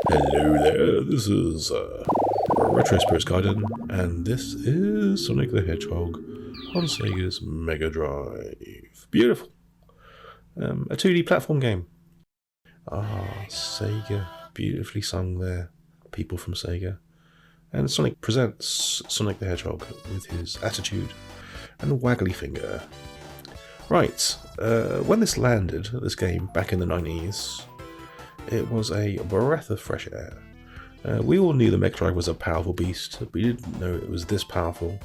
Hello there, this is Retro Spirits Gaiden, and this is Sonic the Hedgehog on Sega's Mega Drive. Beautiful! A 2D platform game. Sega. Beautifully sung there. People from Sega. And Sonic presents Sonic the Hedgehog with his attitude and waggly finger. Right, when this landed, this game, back in the 90s, it was a breath of fresh air. We all knew the Megadrive was a powerful beast, but we didn't know it was this powerful.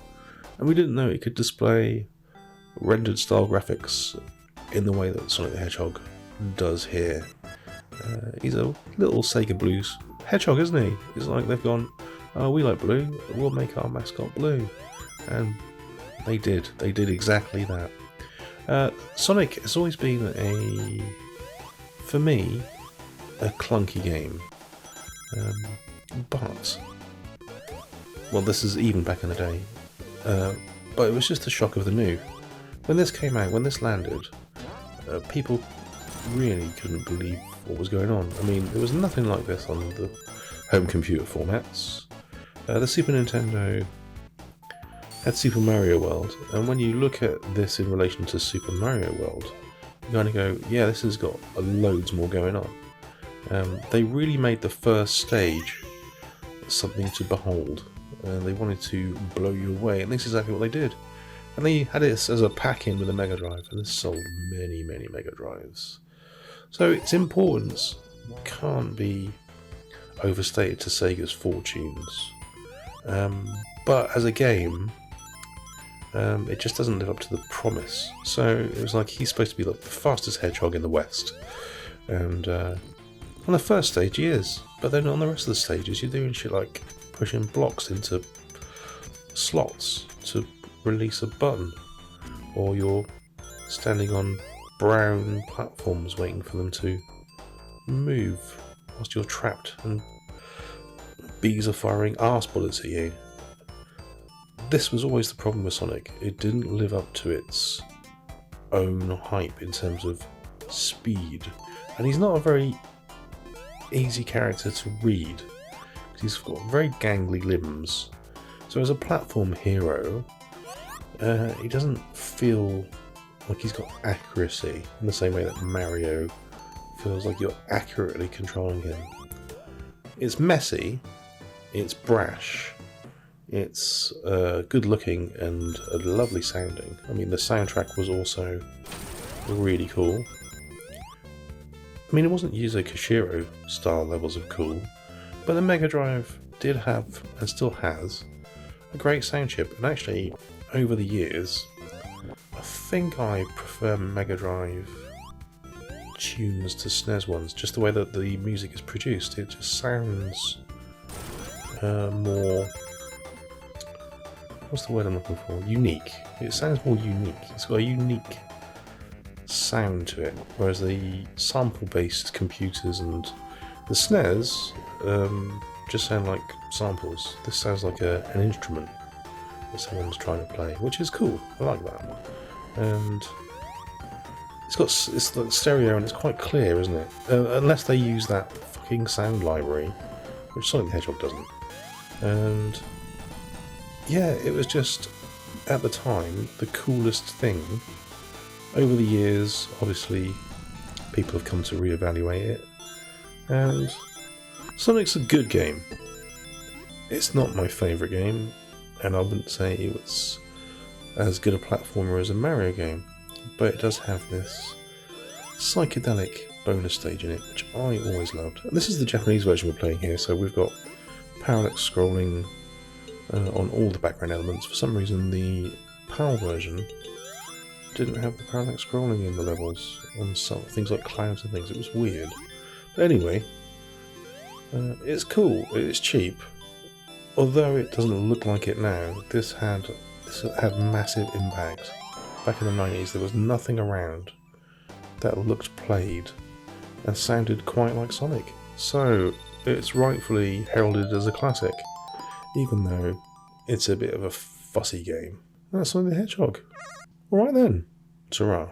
And we didn't know it could display rendered style graphics in the way that Sonic the Hedgehog does here. He's a little Sega Blues hedgehog, isn't he? It's like they've gone, oh, we like blue, we'll make our mascot blue. And they did exactly that. Sonic has always been for me, a clunky game. But, well, this is even back in the day, but it was just the shock of the new. When this came out, when this landed, people really couldn't believe what was going on. I mean, there was nothing like this on the home computer formats. The Super Nintendo had Super Mario World, and when you look at this in relation to Super Mario World, you kind of go, yeah, this has got loads more going on. They really made the first stage something to behold. They wanted to blow you away, and this is exactly what they did. And they had it as a pack-in with a Mega Drive, and this sold many, many Mega Drives. So its importance can't be overstated to Sega's fortunes. But as a game, it just doesn't live up to the promise. So it was like he's supposed to be like the fastest hedgehog in the West. And on the first stage he is, but then on the rest of the stages you're doing shit like pushing blocks into slots to release a button, or you're standing on brown platforms waiting for them to move whilst you're trapped and bees are firing arse bullets at you. This was always the problem with Sonic. It didn't live up to its own hype in terms of speed, and he's not a very easy character to read because he's got very gangly limbs. So as a platform hero, he doesn't feel like he's got accuracy in the same way that Mario feels like you're accurately controlling him. It's messy, it's brash, it's good looking and lovely sounding. I mean, the soundtrack was also really cool. I mean, it wasn't Yuzo Koshiro style levels of cool, but the Mega Drive did have, and still has, a great sound chip. And actually, over the years, I think I prefer Mega Drive tunes to SNES ones, just the way that the music is produced. It just sounds more, what's the word I'm looking for? Unique. It sounds more unique. It's got a unique sound to it, whereas the sample-based computers and the SNES just sound like samples. This sounds like an instrument that someone's trying to play, which is cool. I like that. And it's like stereo and it's quite clear, isn't it? Unless they use that fucking sound library, which Sonic the Hedgehog doesn't. And yeah, it was just, at the time, the coolest thing. Over the years, obviously, people have come to reevaluate it, and Sonic's a good game. It's not my favourite game, and I wouldn't say it was as good a platformer as a Mario game, but it does have this psychedelic bonus stage in it, which I always loved. And this is the Japanese version we're playing here, so we've got parallax scrolling on all the background elements. For some reason, the PAL version didn't have the parallax scrolling in the levels on some things like clouds and things. It was weird. But anyway, it's cool. It's cheap. Although it doesn't look like it now, this had massive impact. Back in the 90s, there was nothing around that looked played and sounded quite like Sonic. So it's rightfully heralded as a classic, even though it's a bit of a fussy game. That's Sonic the Hedgehog. Alright then, ta-ra.